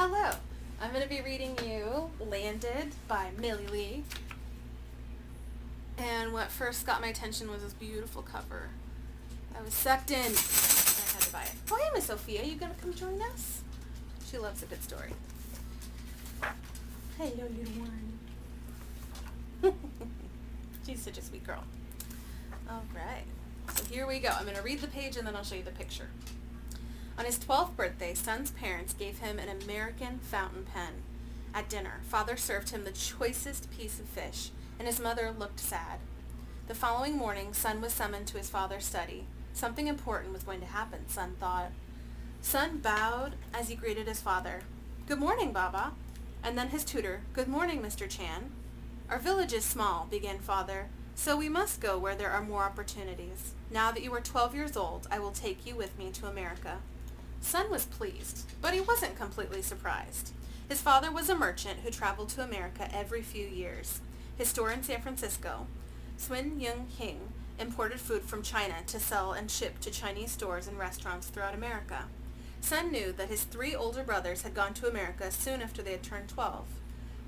Hello, I'm going to be reading you Landed by Millie Lee. And what first got my attention was this beautiful cover. I was sucked in and I had to buy it. Oh, hey, Miss Sophia, you going to come join us? She loves a good story. Hello, little one. She's such a sweet girl. All right, so here we go. I'm going to read the page and then I'll show you the picture. On his 12th birthday, Son's parents gave him an American fountain pen. At dinner, Father served him the choicest piece of fish, and his mother looked sad. The following morning, Son was summoned to his father's study. Something important was going to happen, Son thought. Son bowed as he greeted his father. "Good morning, Baba." And then his tutor, "Good morning, Mr. Chan." "Our village is small," began Father, "so we must go where there are more opportunities. Now that you are 12 years old, I will take you with me to America." Son was pleased, but he wasn't completely surprised. His father was a merchant who traveled to America every few years. His store in San Francisco, Swin Yung Hing, imported food from China to sell and ship to Chinese stores and restaurants throughout America. Son knew that his 3 older brothers had gone to America soon after they had turned 12.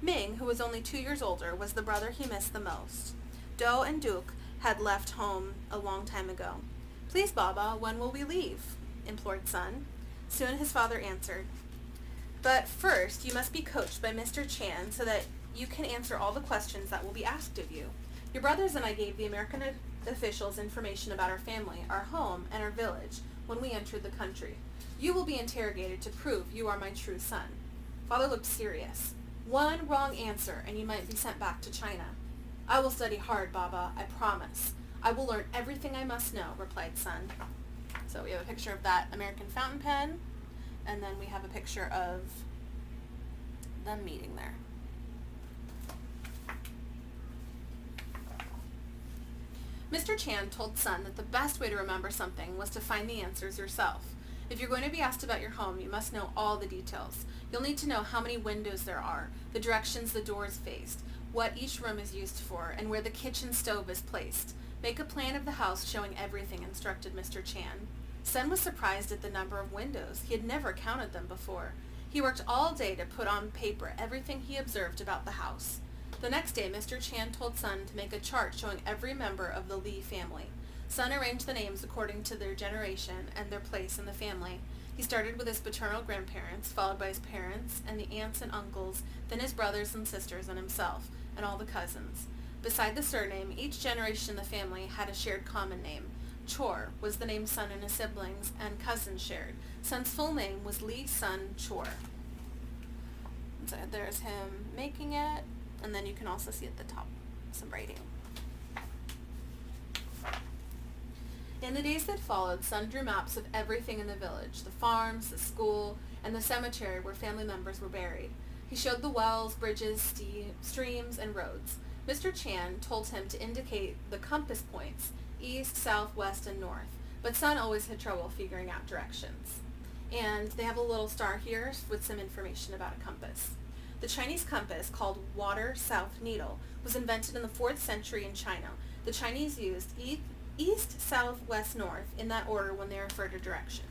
Ming, who was only 2 years older, was the brother he missed the most. Do and Duke had left home a long time ago. "Please, Baba, when will we leave?" implored Son. Soon his father answered, "But first you must be coached by Mr. Chan so that you can answer all the questions that will be asked of you. Your brothers and I gave the American officials information about our family, our home, and our village when we entered the country. You will be interrogated to prove you are my true son." Father looked serious. "One wrong answer and you might be sent back to China." "I will study hard, Baba, I promise. I will learn everything I must know," replied Son. So we have a picture of that American fountain pen, and then we have a picture of them meeting there. Mr. Chan told Son that the best way to remember something was to find the answers yourself. If you're going to be asked about your home, you must know all the details. You'll need to know how many windows there are, the directions the doors faced, what each room is used for, and where the kitchen stove is placed. Make a plan of the house showing everything, instructed Mr. Chan. Son was surprised at the number of windows. He had never counted them before. He worked all day to put on paper everything he observed about the house. The next day, Mr. Chan told Son to make a chart showing every member of the Lee family. Son arranged the names according to their generation and their place in the family. He started with his paternal grandparents, followed by his parents and the aunts and uncles, then his brothers and sisters and himself, and all the cousins. Beside the surname, each generation in the family had a shared common name. Chor was the name Son and his siblings and cousins shared. Son's full name was Lee Sun Chor. So there's him making it, and then you can also see at the top some writing. In the days that followed, Son drew maps of everything in the village, the farms, the school, and the cemetery where family members were buried. He showed the wells, bridges, streams, and roads. Mr. Chan told him to indicate the compass points, east, south, west, and north, but Son always had trouble figuring out directions. And they have a little star here with some information about a compass. The Chinese compass, called water south needle, was invented in the 4th century in China. The Chinese used east, south, west, north in that order when they referred to direction.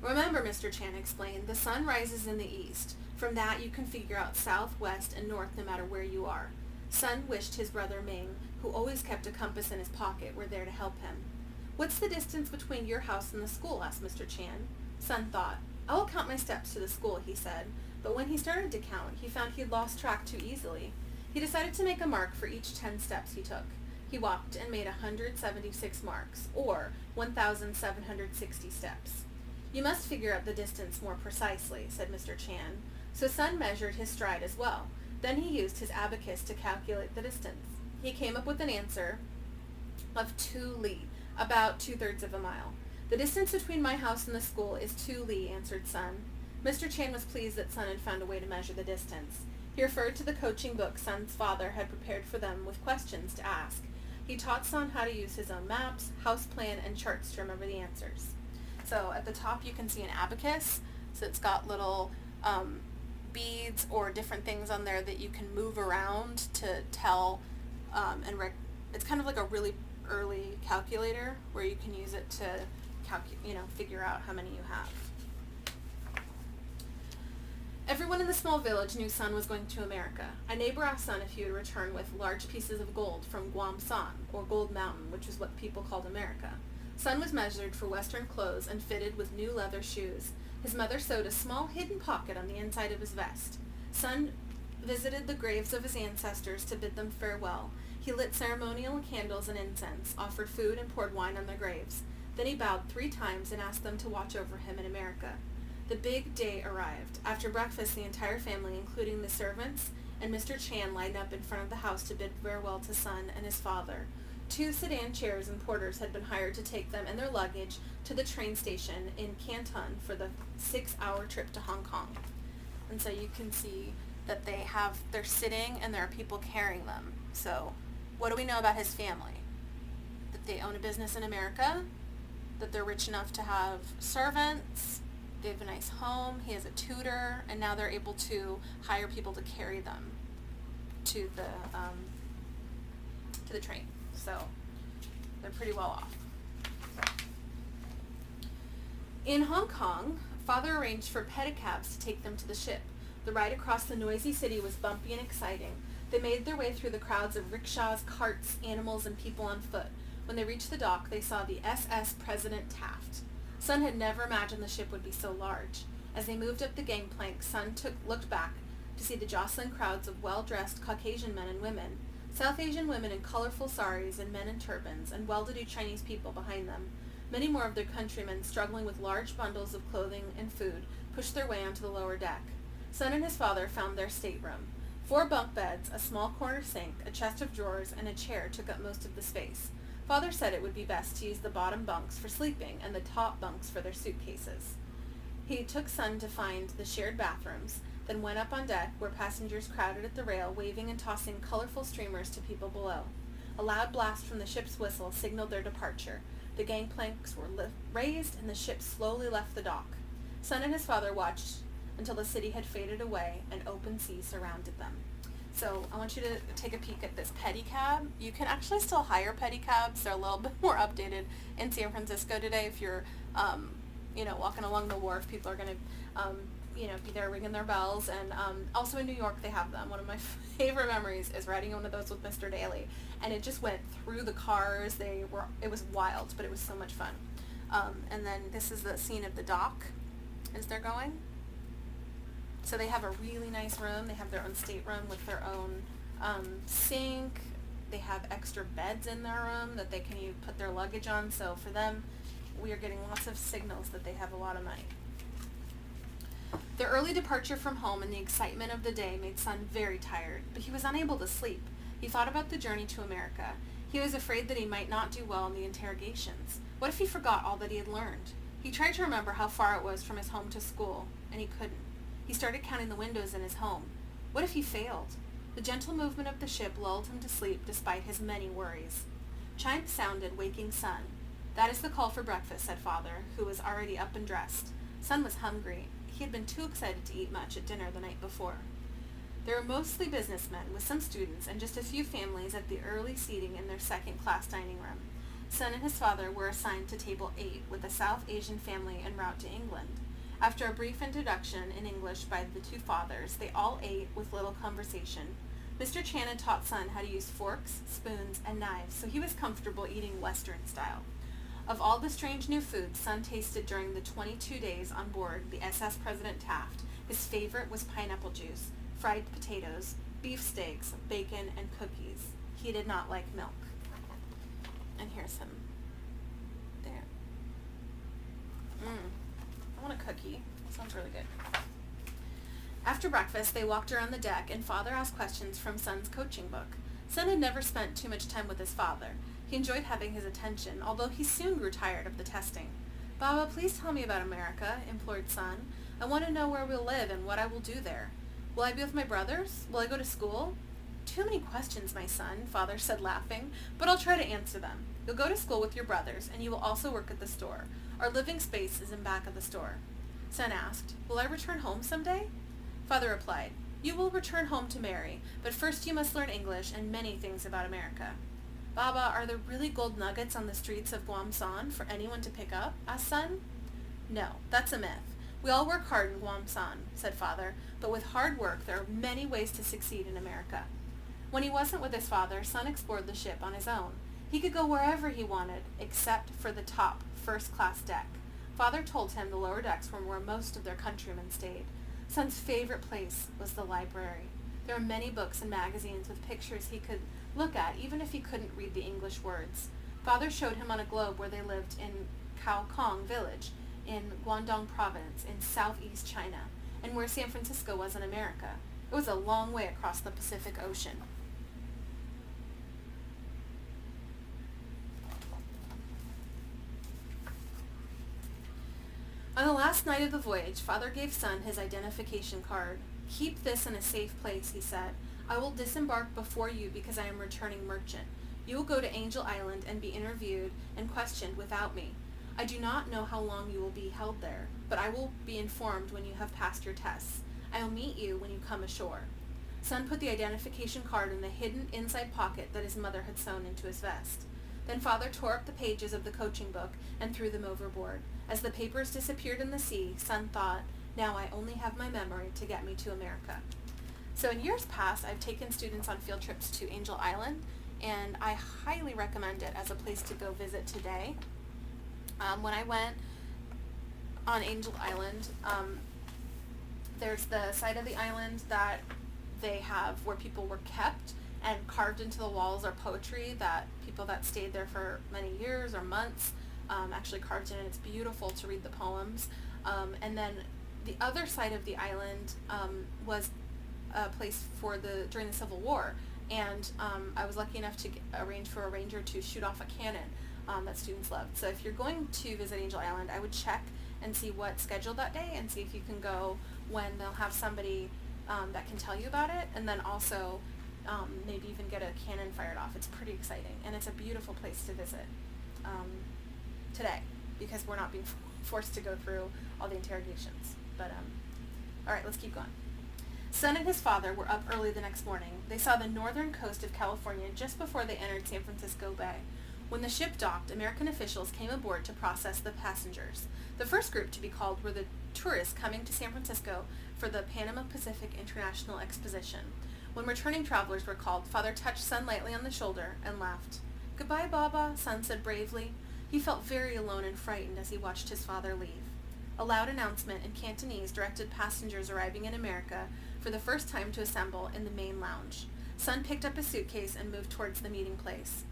"Remember," Mr. Chan explained, "the sun rises in the east. From that you can figure out south, west, and north no matter where you are." Son wished his brother Ming, who always kept a compass in his pocket, were there to help him. "What's the distance between your house and the school?" asked Mr. Chan. Son thought. "I will count my steps to the school," he said, but when he started to count, he found he had lost track too easily. He decided to make a mark for each 10 steps he took. He walked and made 176 marks, or 1,760 steps. "You must figure out the distance more precisely," said Mr. Chan. So Son measured his stride as well. Then he used his abacus to calculate the distance. He came up with an answer of 2 li, about 2/3 of a mile. "The distance between my house and the school is 2 li, answered Son. Mr. Chan was pleased that Son had found a way to measure the distance. He referred to the coaching book Son's father had prepared for them with questions to ask. He taught Son how to use his own maps, house plan, and charts to remember the answers. So at the top you can see an abacus. So it's got little beads or different things on there that you can move around to tell it's kind of like a really early calculator where you can use it to figure out how many you have. Everyone in the small village knew Sun was going to America. A neighbor asked Sun if he would return with large pieces of gold from Guam-san, or Gold Mountain, which is what people called America. Sun was measured for Western clothes and fitted with new leather shoes. His mother sewed a small hidden pocket on the inside of his vest. Sun visited the graves of his ancestors to bid them farewell. He lit ceremonial candles and incense, offered food, and poured wine on their graves. Then he bowed 3 times and asked them to watch over him in America. The big day arrived. After breakfast, the entire family, including the servants and Mr. Chan, lined up in front of the house to bid farewell to Sun and his father. 2 sedan chairs and porters had been hired to take them and their luggage to the train station in Canton for the 6-hour trip to Hong Kong. And so you can see that they're sitting and there are people carrying them. So what do we know about his family? That they own a business in America, that they're rich enough to have servants, they have a nice home, he has a tutor, and now they're able to hire people to carry them to the train. So they're pretty well off. In Hong Kong, Father arranged for pedicabs to take them to the ship. The ride across the noisy city was bumpy and exciting. They made their way through the crowds of rickshaws, carts, animals, and people on foot. When they reached the dock, they saw the SS President Taft. Sun had never imagined the ship would be so large. As they moved up the gangplank, Sun looked back to see the jostling crowds of well-dressed Caucasian men and women, South Asian women in colorful saris and men in turbans, and well-to-do Chinese people behind them. Many more of their countrymen, struggling with large bundles of clothing and food, pushed their way onto the lower deck. Sun and his father found their stateroom. 4 bunk beds, a small corner sink, a chest of drawers, and a chair took up most of the space. Father said it would be best to use the bottom bunks for sleeping and the top bunks for their suitcases. He took Sun to find the shared bathrooms, then went up on deck where passengers crowded at the rail, waving and tossing colorful streamers to people below. A loud blast from the ship's whistle signaled their departure. The gangplanks were raised and the ship slowly left the dock. Sun and his father watched until the city had faded away and open sea surrounded them. So I want you to take a peek at this pedicab. You can actually still hire pedicabs. They're a little bit more updated in San Francisco today. If you're, walking along the wharf, people are going to, be there ringing their bells. And also in New York, they have them. One of my favorite memories is riding one of those with Mr. Daly. And it just went through the cars. It was wild, but it was so much fun. And then this is the scene of the dock as they're going. So they have a really nice room. They have their own stateroom with their own sink. They have extra beds in their room that they can put their luggage on. So for them, we are getting lots of signals that they have a lot of money. Their early departure from home and the excitement of the day made Sun very tired, but he was unable to sleep. He thought about the journey to America. He was afraid that he might not do well in the interrogations. What if he forgot all that he had learned? He tried to remember how far it was from his home to school, and he couldn't. He started counting the windows in his home. What if he failed? The gentle movement of the ship lulled him to sleep despite his many worries. Chimes sounded, waking Sun. "That is the call for breakfast," said Father, who was already up and dressed. Sun was hungry. He had been too excited to eat much at dinner the night before. There were mostly businessmen, with some students, and just a few families at the early seating in their second-class dining room. Sun and his father were assigned to table 8 with a South Asian family en route to England. After a brief introduction in English by the 2 fathers, they all ate with little conversation. Mr. Chan had taught Sun how to use forks, spoons, and knives, so he was comfortable eating Western style. Of all the strange new foods Sun tasted during the 22 days on board the SS President Taft, his favorite was pineapple juice, fried potatoes, beef steaks, bacon, and cookies. He did not like milk. And here's him. There. I want a cookie. Sounds really good. After breakfast, they walked around the deck, and Father asked questions from Sun's coaching book. Sun had never spent too much time with his father. He enjoyed having his attention, although he soon grew tired of the testing. "Baba, please tell me about America," implored Sun. "I want to know where we'll live and what I will do there. Will I be with my brothers? Will I go to school?" "Too many questions, my son," Father said, laughing, "but I'll try to answer them. You'll go to school with your brothers, and you will also work at the store. Our living space is in back of the store." Sun asked, "Will I return home someday?" Father replied, "You will return home to marry, but first you must learn English and many things about America." "Baba, are there really gold nuggets on the streets of Guam-san for anyone to pick up?" asked Sun. "No, that's a myth. We all work hard in Guam, son, said father, but with hard work there are many ways to succeed in America. When he wasn't with his father, son explored the ship on his own. He could go wherever he wanted, except for the top, first-class deck. Father told him the lower decks were where most of their countrymen stayed. Son's favorite place was the library. There were many books and magazines with pictures he could look at, even if he couldn't read the English words. Father showed him on a globe where they lived in Khao Kong Village, in Guangdong Province, in southeast China, and where San Francisco was in America. It was a long way across the Pacific Ocean. On the last night of the voyage, father gave son his identification card. Keep this in a safe place, he said. I will disembark before you because I am returning merchant. You will go to Angel Island and be interviewed and questioned without me. I do not know how long you will be held there, but I will be informed when you have passed your tests. I will meet you when you come ashore. Son put the identification card in the hidden inside pocket that his mother had sewn into his vest. Then father tore up the pages of the coaching book and threw them overboard. As the papers disappeared in the sea, son thought, now I only have my memory to get me to America. So in years past, I've taken students on field trips to Angel Island, and I highly recommend it as a place to go visit today. When I went on Angel Island, there's the side of the island that they have where people were kept, and carved into the walls are poetry that people that stayed there for many years or months actually carved in, and it's beautiful to read the poems. And then the other side of the island was a place for during the Civil War, and I was lucky enough to arrange for a ranger to shoot off a cannon that students loved. So if you're going to visit Angel Island, I would check and see what's scheduled that day and see if you can go when they'll have somebody that can tell you about it, and then also maybe even get a cannon fired off. It's pretty exciting, and it's a beautiful place to visit today because we're not being forced to go through all the interrogations. But all right, let's keep going. Son and his father were up early the next morning. They saw the northern coast of California just before they entered San Francisco Bay. When the ship docked, American officials came aboard to process the passengers. The first group to be called were the tourists coming to San Francisco for the Panama Pacific International Exposition. When returning travelers were called, father touched son lightly on the shoulder and laughed. Goodbye, Baba, son said bravely. He felt very alone and frightened as he watched his father leave. A loud announcement in Cantonese directed passengers arriving in America for the first time to assemble in the main lounge. Son picked up his suitcase and moved towards the meeting place.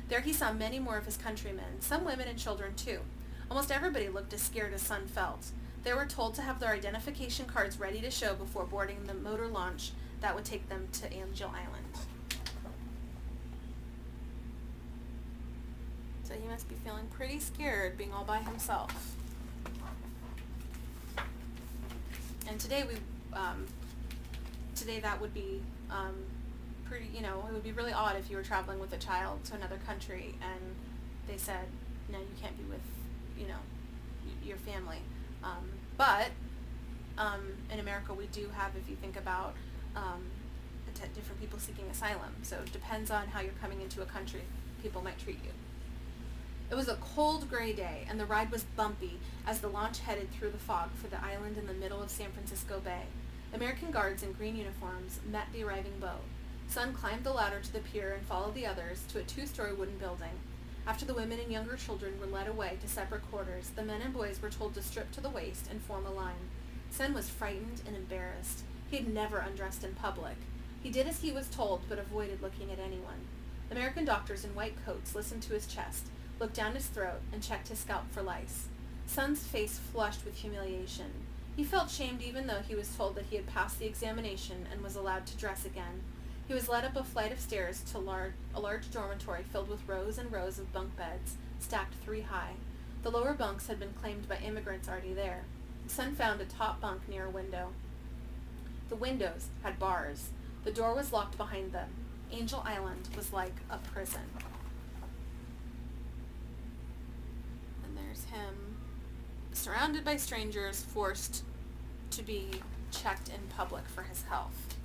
There he saw many more of his countrymen, some women and children too. Almost everybody looked as scared as Son felt. They were told to have their identification cards ready to show before boarding the motor launch that would take them to Angel Island. So he must be feeling pretty scared being all by himself. And today that would be pretty, it would be really odd if you were traveling with a child to another country and they said, no, you can't be with, your family. But in America we do have, if you think about different people seeking asylum. So it depends on how you're coming into a country, people might treat you. It was a cold, gray day, and the ride was bumpy as the launch headed through the fog for the island in the middle of San Francisco Bay. American guards in green uniforms met the arriving boat. Son climbed the ladder to the pier and followed the others to a 2-story wooden building. After the women and younger children were led away to separate quarters, the men and boys were told to strip to the waist and form a line. Son was frightened and embarrassed. He had never undressed in public. He did as he was told, but avoided looking at anyone. American doctors in white coats listened to his chest, looked down his throat, and checked his scalp for lice. Son's face flushed with humiliation. He felt shamed even though he was told that he had passed the examination and was allowed to dress again. He was led up a flight of stairs to a large dormitory filled with rows and rows of bunk beds, stacked 3 high. The lower bunks had been claimed by immigrants already there. Son found a top bunk near a window. The windows had bars. The door was locked behind them. Angel Island was like a prison. And there's him, surrounded by strangers, forced to be checked in public for his health.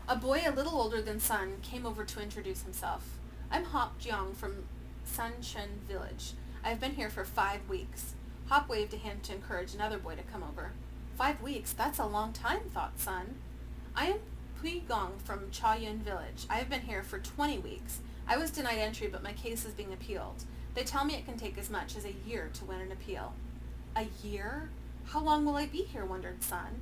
A boy a little older than Sun came over to introduce himself. I'm Hop Jeong from Suncheon Village. I've been here for 5 weeks. Hop waved a hand to encourage another boy to come over. 5 weeks, that's a long time, thought Sun. I am Pui Gong from Cha Yun village. I have been here for 20 weeks. I was denied entry, but my case is being appealed. They tell me it can take as much as a year to win an appeal. A year? How long will I be here, wondered Sun.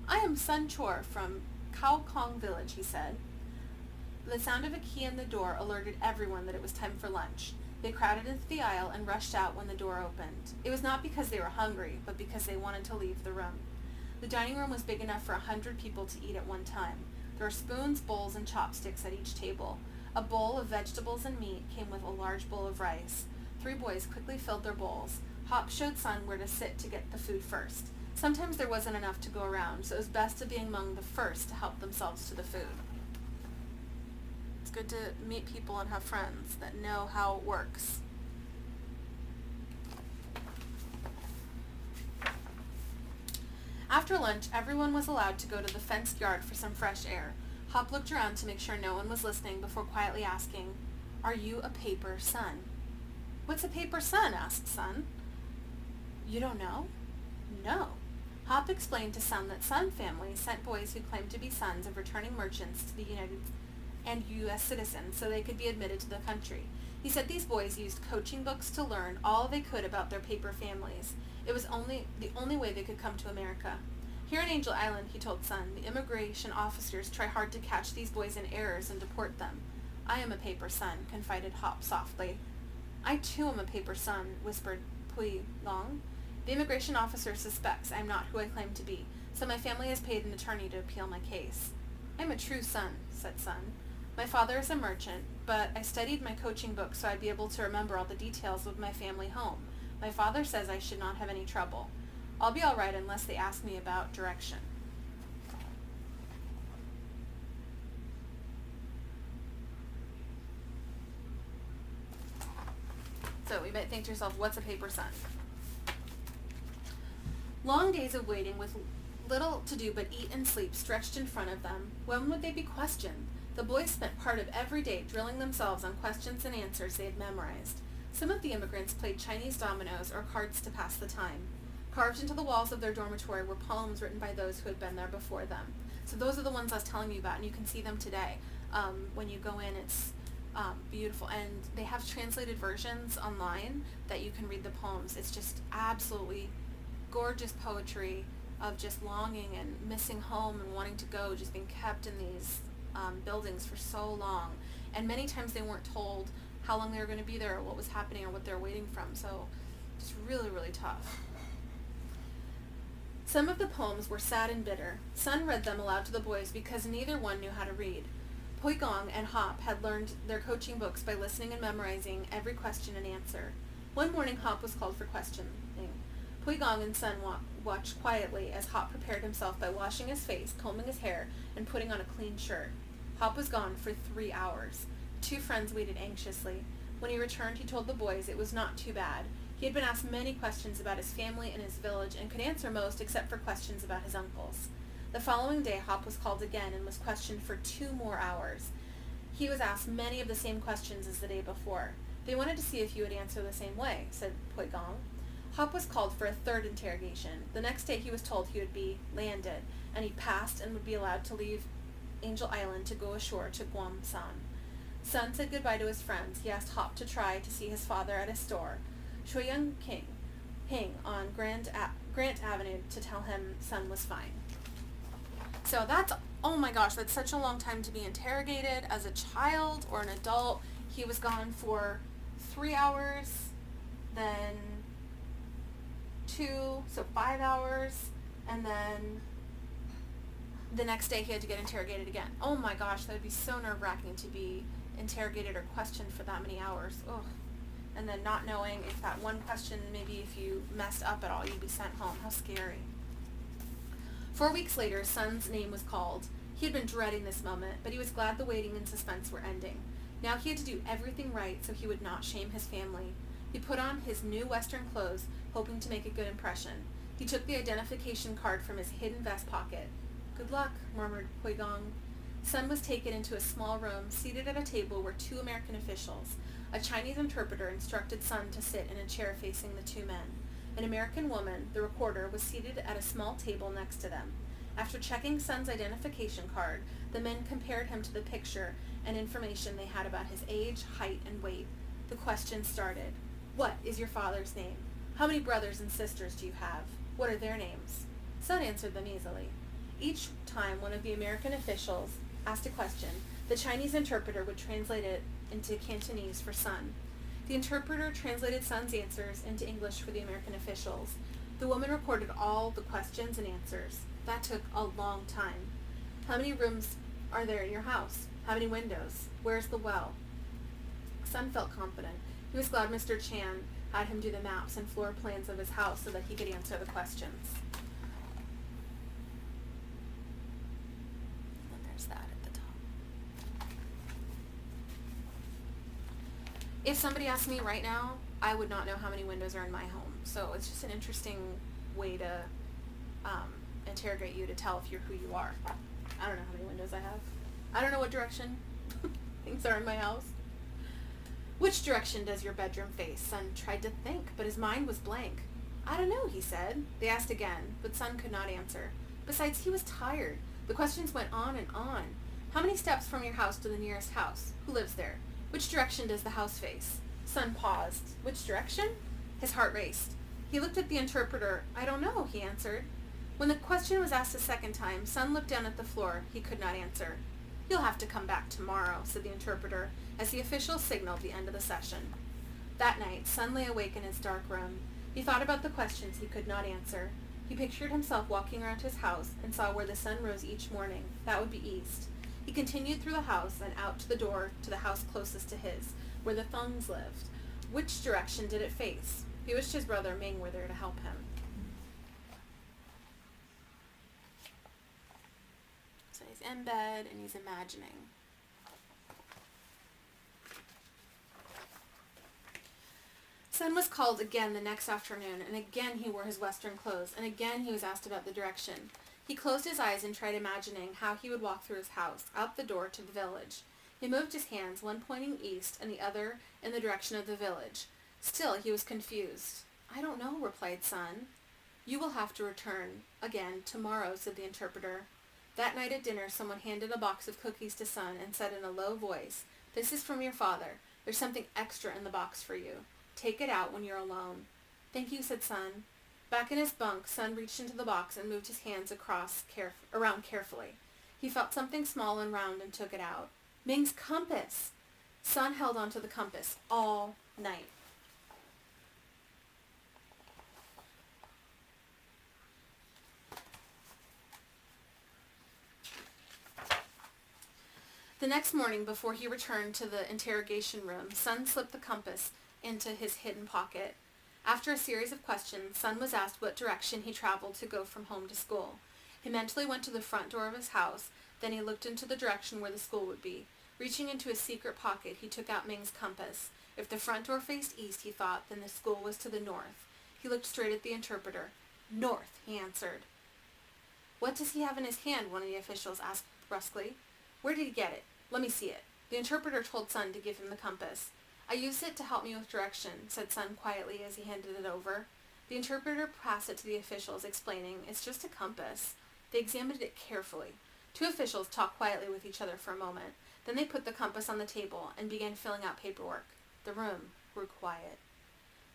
I am Sun Chor from Khao Kong village, he said. The sound of a key in the door alerted everyone that it was time for lunch. They crowded into the aisle and rushed out when the door opened. It was not because they were hungry, but because they wanted to leave the room. The dining room was big enough for 100 people to eat at one time. There were spoons, bowls, and chopsticks at each table. A bowl of vegetables and meat came with a large bowl of rice. 3 boys quickly filled their bowls. Hop showed Sun where to sit to get the food first. Sometimes there wasn't enough to go around, so it was best to be among the first to help themselves to the food. It's good to meet people and have friends that know how it works. After lunch, everyone was allowed to go to the fenced yard for some fresh air. Hop looked around to make sure no one was listening before quietly asking, "Are you a paper son?" "What's a paper son?" asked Sun. "You don't know?" "No." Hop explained to Sun that Sun families sent boys who claimed to be sons of returning merchants to the United and U.S. citizens so they could be admitted to the country. He said these boys used coaching books to learn all they could about their paper families. It was the only way they could come to America. Here in Angel Island, he told Sun, the immigration officers try hard to catch these boys in errors and deport them. "I am a paper son," confided Hop softly. "I too am a paper son," whispered Pui Long. "The immigration officer suspects I am not who I claim to be, so my family has paid an attorney to appeal my case." "I am a true son," said Sun. "My father is a merchant, but I studied my coaching book so I'd be able to remember all the details of my family home. My father says I should not have any trouble. I'll be all right unless they ask me about direction." So you might think to yourself, what's a paper son? Long days of waiting with little to do but eat and sleep stretched in front of them. When would they be questioned? The boys spent part of every day drilling themselves on questions and answers they had memorized. Some of the immigrants played Chinese dominoes or cards to pass the time. Carved into the walls of their dormitory were poems written by those who had been there before them. So those are the ones I was telling you about, and you can see them today. When you go in, it's beautiful. And they have translated versions online that you can read the poems. It's just absolutely gorgeous poetry of just longing and missing home and wanting to go, just being kept in these buildings for so long. And many times they weren't told how long they were going to be there or what was happening or what they were waiting from. So just really, really tough. Some of the poems were sad and bitter. Sun read them aloud to the boys because neither one knew how to read. Pui Gong and Hop had learned their coaching books by listening and memorizing every question and answer. One morning, Hop was called for questioning. Pui Gong and Sun watched quietly as Hop prepared himself by washing his face, combing his hair, and putting on a clean shirt. Hop was gone for 3 hours. 2 friends waited anxiously. When he returned, he told the boys it was not too bad. He had been asked many questions about his family and his village and could answer most except for questions about his uncles. The following day, Hop was called again and was questioned for 2 more hours. He was asked many of the same questions as the day before. "They wanted to see if you would answer the same way," said Pui Gong. Hop was called for a 3rd interrogation. The next day he was told he would be landed, and he passed and would be allowed to leave Angel Island to go ashore to Guam San. Sun said goodbye to his friends. He asked Hop to try to see his father at his store, Shuiyang King, Hing on Grant Avenue, to tell him Sun was fine. So that's, oh my gosh, that's such a long time to be interrogated as a child or an adult. He was gone for 3 hours, then 2, so 5 hours, and then the next day he had to get interrogated again. Oh my gosh, that would be so nerve-wracking to be interrogated or questioned for that many hours. Ugh. And then not knowing if that one question, maybe if you messed up at all, you'd be sent home. How scary. 4 weeks later, Sun's name was called. He had been dreading this moment, but he was glad the waiting and suspense were ending. Now he had to do everything right so he would not shame his family. He put on his new Western clothes, hoping to make a good impression. He took the identification card from his hidden vest pocket. "Good luck," murmured Pui Gong. Sun was taken into a small room. Seated at a table were 2 American officials. A Chinese interpreter instructed Sun to sit in a chair facing the 2 men. An American woman, the recorder, was seated at a small table next to them. After checking Son's identification card, the men compared him to the picture and information they had about his age, height, and weight. The question started. What is your father's name? How many brothers and sisters do you have? What are their names? Son answered them easily. Each time one of the American officials asked a question, the Chinese interpreter would translate it into Cantonese for Son. The interpreter translated Son's answers into English for the American officials. The woman recorded all the questions and answers. That took a long time. How many rooms are there in your house? How many windows? Where's the well? Son felt confident. He was glad Mr. Chan had him do the maps and floor plans of his house so that he could answer the questions. And there's that at the top. If somebody asked me right now, I would not know how many windows are in my home. So it's just an interesting way to interrogate you to tell if you're who you are. I don't know how many windows I have. I don't know what direction things are in my house. Which direction does your bedroom face? Son tried to think, but his mind was blank. I don't know, he said. They asked again, but Son could not answer. Besides, he was tired. The questions went on and on. How many steps from your house to the nearest house? Who lives there? Which direction does the house face? Son paused. Which direction? His heart raced. He looked at the interpreter. I don't know, he answered. When the question was asked a second time, Son looked down at the floor. He could not answer. You'll have to come back tomorrow, said the interpreter, as the official signaled the end of the session. That night, Son lay awake in his dark room. He thought about the questions he could not answer. He pictured himself walking around his house and saw where the sun rose each morning. That would be east. He continued through the house and out to the door to the house closest to his, where the Thungs lived. Which direction did it face? He wished his brother Ming were there to help him. So he's in bed and he's imagining. Son was called again the next afternoon, and again he wore his Western clothes, and again he was asked about the direction. He closed his eyes and tried imagining how he would walk through his house, out the door to the village. He moved his hands, one pointing east and the other in the direction of the village. Still, he was confused. I don't know, replied Son. You will have to return again tomorrow, said the interpreter. That night at dinner, someone handed a box of cookies to Son and said in a low voice, This is from your father. There's something extra in the box for you. Take it out when you're alone. Thank you, said Son. Back in his bunk, Son reached into the box and moved his hands around carefully. He felt something small and round and took it out. Ming's compass! Son held onto the compass all night. The next morning, before he returned to the interrogation room, Son slipped the compass into his hidden pocket. After a series of questions, Son was asked what direction he traveled to go from home to school. He mentally went to the front door of his house, then he looked into the direction where the school would be. Reaching into his secret pocket, he took out Ming's compass. If the front door faced east, he thought, then the school was to the north. He looked straight at the interpreter. North, he answered. What does he have in his hand? One of the officials asked brusquely. Where did he get it? Let me see it. The interpreter told Son to give him the compass. I used it to help me with direction, said Son quietly as he handed it over. The interpreter passed it to the officials, explaining, It's just a compass. They examined it carefully. Two officials talked quietly with each other for a moment. Then they put the compass on the table and began filling out paperwork. The room grew quiet.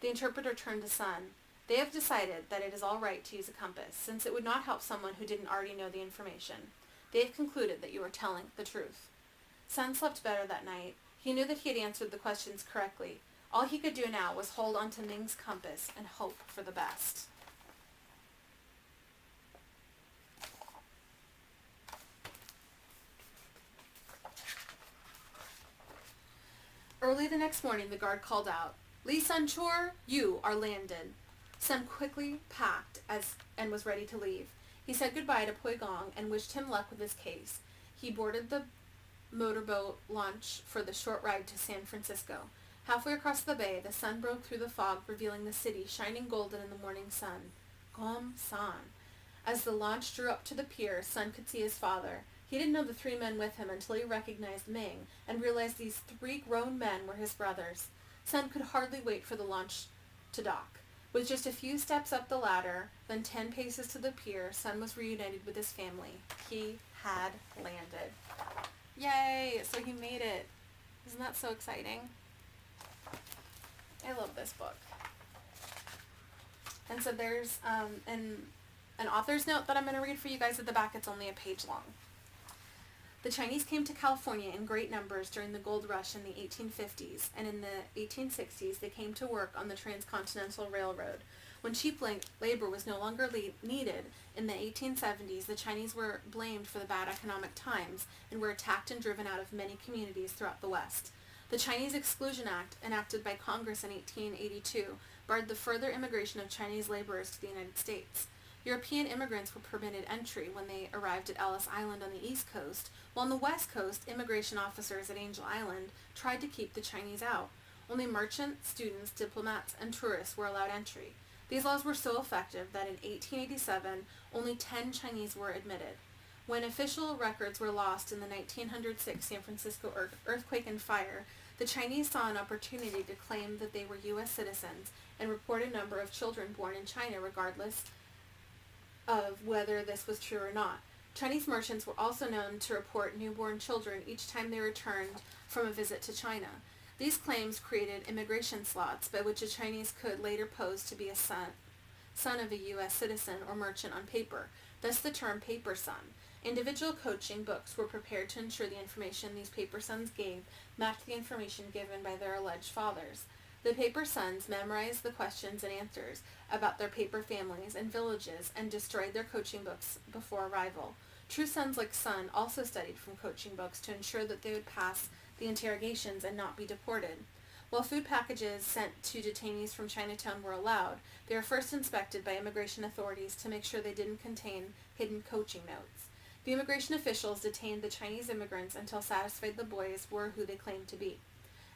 The interpreter turned to Son. They have decided that it is all right to use a compass, since it would not help someone who didn't already know the information. They have concluded that you are telling the truth. Son slept better that night. He knew that he had answered the questions correctly. All he could do now was hold on to Ming's compass and hope for the best. Early the next morning, the guard called out, Lee Sun-chur, you are landed. Son quickly packed and was ready to leave. He said goodbye to Pui Gong and wished him luck with his case. He boarded the motorboat launch for the short ride to San Francisco. Halfway across the bay, the sun broke through the fog, revealing the city shining golden in the morning sun. Gom-san. As the launch drew up to the pier, Son could see his father. He didn't know the three men with him until he recognized Ming and realized these three grown men were his brothers. Son could hardly wait for the launch to dock. With just a few steps up the ladder, then 10 paces to the pier, Sun was reunited with his family. He had landed. Yay! So he made it. Isn't that so exciting? I love this book. And so there's an author's note that I'm going to read for you guys at the back. It's only a page long. The Chinese came to California in great numbers during the gold rush in the 1850s, and in the 1860s they came to work on the Transcontinental Railroad. When cheap labor was no longer needed in the 1870s, the Chinese were blamed for the bad economic times and were attacked and driven out of many communities throughout the West. The Chinese Exclusion Act, enacted by Congress in 1882, barred the further immigration of Chinese laborers to the United States. European immigrants were permitted entry when they arrived at Ellis Island on the East Coast, while on the West Coast, immigration officers at Angel Island tried to keep the Chinese out. Only merchants, students, diplomats, and tourists were allowed entry. These laws were so effective that in 1887, only 10 Chinese were admitted. When official records were lost in the 1906 San Francisco earthquake and fire, the Chinese saw an opportunity to claim that they were U.S. citizens and report a number of children born in China regardless of whether this was true or not. Chinese merchants were also known to report newborn children each time they returned from a visit to China. These claims created immigration slots by which a Chinese could later pose to be a son of a U.S. citizen or merchant on paper, thus the term paper son. Individual coaching books were prepared to ensure the information these paper sons gave matched the information given by their alleged fathers. The paper sons memorized the questions and answers about their paper families and villages and destroyed their coaching books before arrival. True sons like Sun also studied from coaching books to ensure that they would pass the interrogations and not be deported. While food packages sent to detainees from Chinatown were allowed, they were first inspected by immigration authorities to make sure they didn't contain hidden coaching notes. The immigration officials detained the Chinese immigrants until satisfied the boys were who they claimed to be.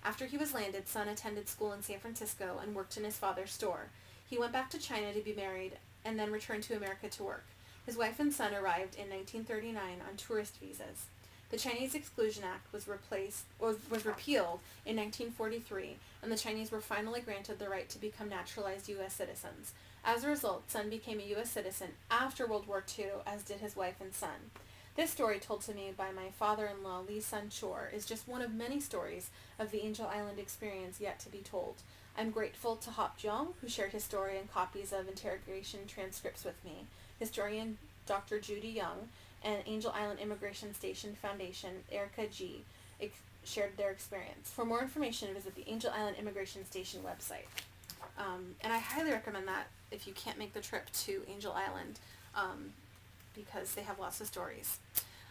After he was landed, Sun attended school in San Francisco and worked in his father's store. He went back to China to be married and then returned to America to work. His wife and son arrived in 1939 on tourist visas. The Chinese Exclusion Act was repealed in 1943, and the Chinese were finally granted the right to become naturalized U.S. citizens. As a result, Sun became a U.S. citizen after World War II, as did his wife and son. This story, told to me by my father-in-law, Lee Sun Chor, is just one of many stories of the Angel Island experience yet to be told. I'm grateful to Hop Jong, who shared his story and copies of interrogation transcripts with me, historian Dr. Judy Young, and Angel Island Immigration Station Foundation, Erica G., shared their experience. For more information, visit the Angel Island Immigration Station website. And I highly recommend that if you can't make the trip to Angel Island, because they have lots of stories.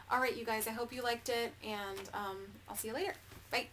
All right, you guys, I hope you liked it, and I'll see you later. Bye.